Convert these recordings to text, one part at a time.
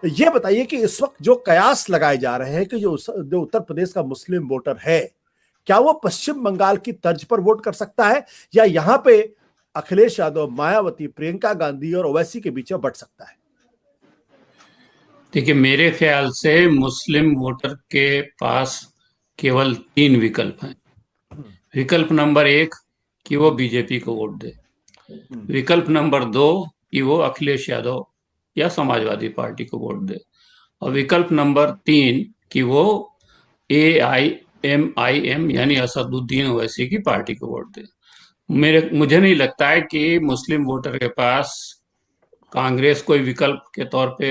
ये बताइए कि इस वक्त जो कयास लगाए जा रहे हैं कि जो उत्तर प्रदेश का मुस्लिम वोटर है, क्या वो पश्चिम बंगाल की तर्ज पर वोट कर सकता है, या यहां पे अखिलेश यादव, मायावती, प्रियंका गांधी और ओवैसी के बीच में बट सकता है? देखिए, मेरे ख्याल से मुस्लिम वोटर के पास केवल तीन विकल्प हैं। हम्म। विकल्प नंबर एक, कि वो बीजेपी को वोट दे। हम्म। विकल्प नंबर दो, कि वो अखिलेश यादव या समाजवादी पार्टी को वोट दे। और विकल्प नंबर तीन, कि वो AIMIM यानी असदुद्दीन ओवैसी की पार्टी को वोट दे। मुझे नहीं लगता है कि मुस्लिम वोटर के पास कांग्रेस कोई विकल्प के तौर पे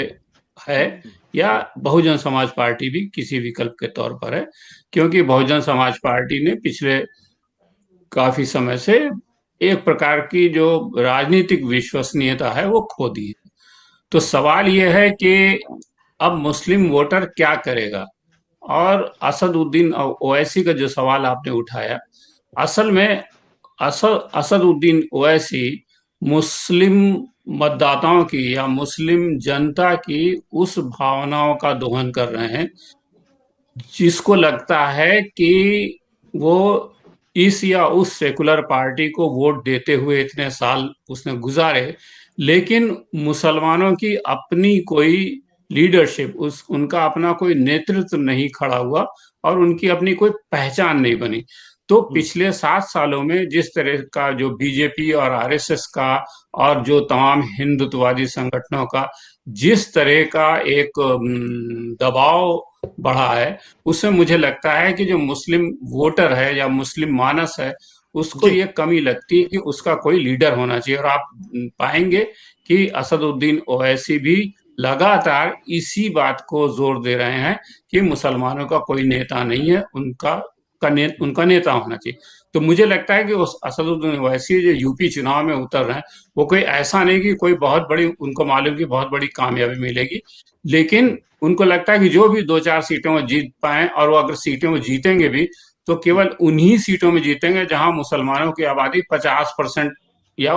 है, या बहुजन समाज पार्टी भी किसी विकल्प के तौर पर है। क्योंकि बहुजन समाज पार्टी ने पिछले काफी समय से एक प्रकार की जो राजनीतिक विश्वसनीयता है वो खो दी है। तो सवाल यह है कि अब मुस्लिम वोटर क्या करेगा। और असदुद्दीन ओवैसी का जो सवाल आपने उठाया, असल में असदुद्दीन ओवैसी मुस्लिम मतदाताओं की या मुस्लिम जनता की उस भावनाओं का दोहन कर रहे हैं जिसको लगता है कि वो इस या उस सेकुलर पार्टी को वोट देते हुए इतने साल उसने गुजारे, लेकिन मुसलमानों की अपनी कोई लीडरशिप, उस उनका अपना कोई नेतृत्व नहीं खड़ा हुआ और उनकी अपनी कोई पहचान नहीं बनी। तो हम्म। पिछले 7 सालों में जिस तरह का जो बीजेपी और आरएसएस का और जो तमाम हिंदुत्ववादी संगठनों का जिस तरह का एक दबाव बढ़ा है, उससे मुझे लगता है कि जो मुस्लिम वोटर है या मुस्लिम मानस है, उसको जी। ये कमी लगती है कि उसका कोई लीडर होना चाहिए। और आप पाएंगे कि असदुद्दीन ओवैसी भी लगातार इसी बात को जोर दे रहे हैं कि मुसलमानों का कोई नेता नहीं है, उनका नेता होना चाहिए। तो मुझे लगता है कि उस असदुद्दीन ओवैसी जो यूपी चुनाव में उतर रहे हैं, वो कोई ऐसा नहीं कि कोई बहुत बड़ी, उनको मालूम की बहुत बड़ी कामयाबी मिलेगी, लेकिन उनको लगता है कि जो भी 2-4 सीटों में जीत पाए, और वो अगर सीटों में जीतेंगे भी तो केवल उन्हीं सीटों में जीतेंगे जहां मुसलमानों की आबादी 50% या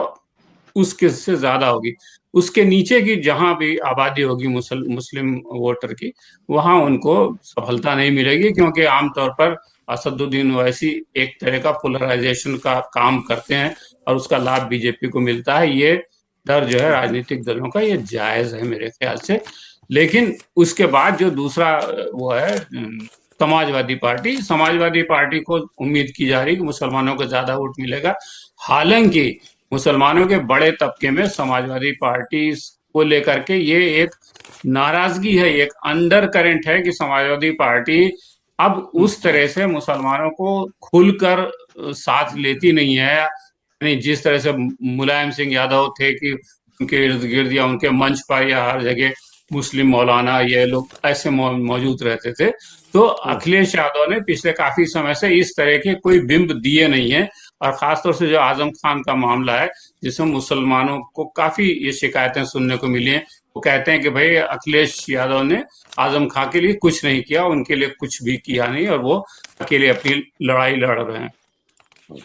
उसके से ज्यादा होगी। उसके नीचे की जहां भी आबादी होगी मुस्लिम वोटर की, वहां उनको सफलता नहीं मिलेगी, क्योंकि आमतौर पर असदुद्दीन ओवैसी एक तरह का पोलराइजेशन का काम करते हैं और उसका लाभ बीजेपी को मिलता है। ये डर जो है राजनीतिक दलों का, ये जायज है मेरे ख्याल से। लेकिन उसके बाद जो दूसरा वो है समाजवादी पार्टी को उम्मीद की जा रही है कि मुसलमानों को ज्यादा वोट मिलेगा। हालांकि मुसलमानों के बड़े तबके में समाजवादी पार्टी को लेकर के ये एक नाराजगी है, एक अंडर करंट है कि समाजवादी पार्टी अब हम्म। उस तरह से मुसलमानों को खुलकर साथ लेती नहीं है। नहीं, जिस तरह से मुलायम सिंह यादव थे कि उनके इर्द गिर्द या उनके मंच पर या हर जगह मुस्लिम मौलाना ये लोग ऐसे मौजूद रहते थे, तो हम्म। अखिलेश यादव ने पिछले काफी समय से इस तरह के कोई बिंब दिए नहीं है। और खासतौर से जो आजम खान का मामला है, जिसमें मुसलमानों को काफी ये शिकायतें सुनने को मिली हैं, वो कहते हैं कि भाई अखिलेश यादव ने आजम खान के लिए कुछ नहीं किया, उनके लिए कुछ भी किया नहीं, और वो अकेले अपनी लड़ाई लड़ रहे हैं।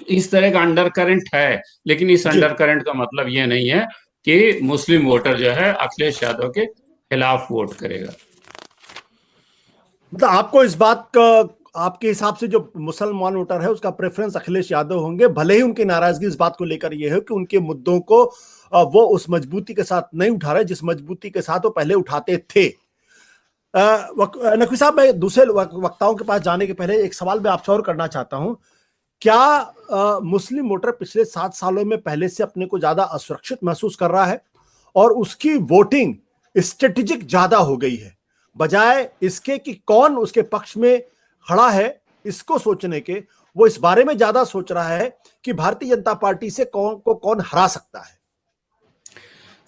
इस तरह का अंडर करंट है, लेकिन इस जी। अंडर करंट का मतलब ये नहीं है कि मुस्लिम वोटर जो है अखिलेश यादव के खिलाफ वोट करेगा। मतलब आपको इस बात का, आपके हिसाब से जो मुसलमान वोटर है उसका प्रेफरेंस अखिलेश यादव होंगे, भले ही उनकी नाराजगी इस बात को लेकर यह है कि उनके मुद्दों को वो उस मजबूती के साथ नहीं उठा रहे जिस मजबूती के साथ वो पहले उठाते थे। नकवी साहब, मैं दूसरे वक्ताओं के पास जाने के पहले एक सवाल मैं आपसे और करना चाहता हूं। क्या मुस्लिम वोटर पिछले 7 सालों में पहले से अपने को ज्यादा असुरक्षित महसूस कर रहा है और उसकी वोटिंग स्ट्रेटेजिक ज्यादा हो गई है, बजाय इसके कि कौन उसके पक्ष में खड़ा है इसको सोचने के, वो इस बारे में ज्यादा सोच रहा है कि भारतीय जनता पार्टी से कौन हरा सकता है?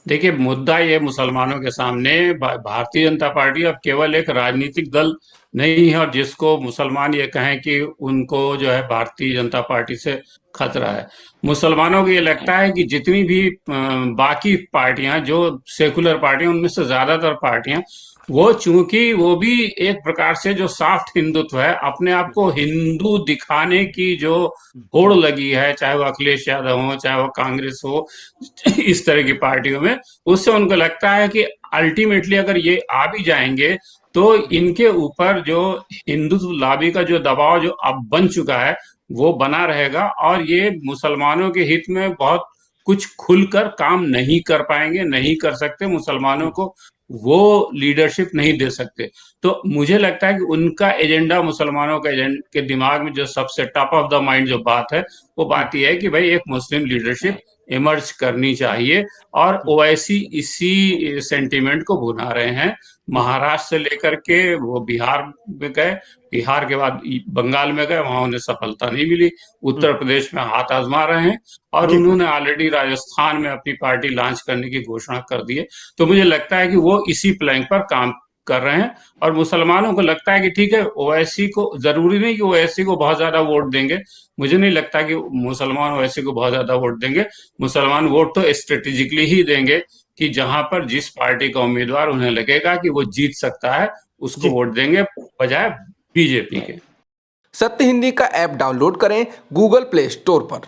देखिए, मुद्दा ये मुसलमानों के सामने भारतीय जनता पार्टी अब केवल एक राजनीतिक दल नहीं है, और जिसको मुसलमान ये कहें कि उनको जो है भारतीय जनता पार्टी से खतरा है। मुसलमानों को ये लगता है कि जितनी भी बाकी पार्टियां जो सेकुलर पार्टियां, उनमें से ज्यादातर पार्टियां वो चूंकि वो भी एक प्रकार से जो सॉफ्ट हिंदुत्व है, अपने आप को हिंदू दिखाने की जो होड़ लगी है, चाहे वो अखिलेश यादव हो, चाहे वो कांग्रेस हो, इस तरह की पार्टियों में, उससे उनको लगता है कि अल्टीमेटली अगर ये आ भी जाएंगे तो इनके ऊपर जो हिंदुत्व लॉबी का जो दबाव जो अब बन चुका है वो बना रहेगा, और ये मुसलमानों के हित में बहुत कुछ खुलकर काम नहीं कर पाएंगे, नहीं कर सकते, मुसलमानों को वो लीडरशिप नहीं दे सकते। तो मुझे लगता है कि उनका एजेंडा, मुसलमानों का के दिमाग में जो सबसे टॉप ऑफ द माइंड जो बात है, वो बात यह है कि भाई एक मुस्लिम लीडरशिप इमर्ज करनी चाहिए, और ओवैसी इसी सेंटीमेंट को भुना रहे हैं। महाराष्ट्र से लेकर के वो बिहार में गए, बिहार के बाद बंगाल में गए, वहां उन्हें सफलता नहीं मिली, उत्तर प्रदेश में हाथ आजमा रहे हैं, और जी उन्होंने ऑलरेडी राजस्थान में अपनी पार्टी लॉन्च करने की घोषणा कर दी है। तो मुझे लगता है कि वो इसी प्लैंक पर काम कर रहे हैं, और मुसलमानों को लगता है कि ठीक है, ओवैसी को जरूरी नहीं कि ओवैसी को बहुत ज्यादा वोट देंगे, मुझे नहीं लगता कि मुसलमान ओवैसी को बहुत ज्यादा वोट देंगे। मुसलमान वोट तो स्ट्रेटेजिकली ही देंगे कि जहां पर जिस पार्टी का उम्मीदवार उन्हें लगेगा कि वो जीत सकता है, उसको जी। वोट देंगे, बजाय बीजेपी के। सत्य हिंदी का ऐप डाउनलोड करें गूगल प्ले स्टोर पर।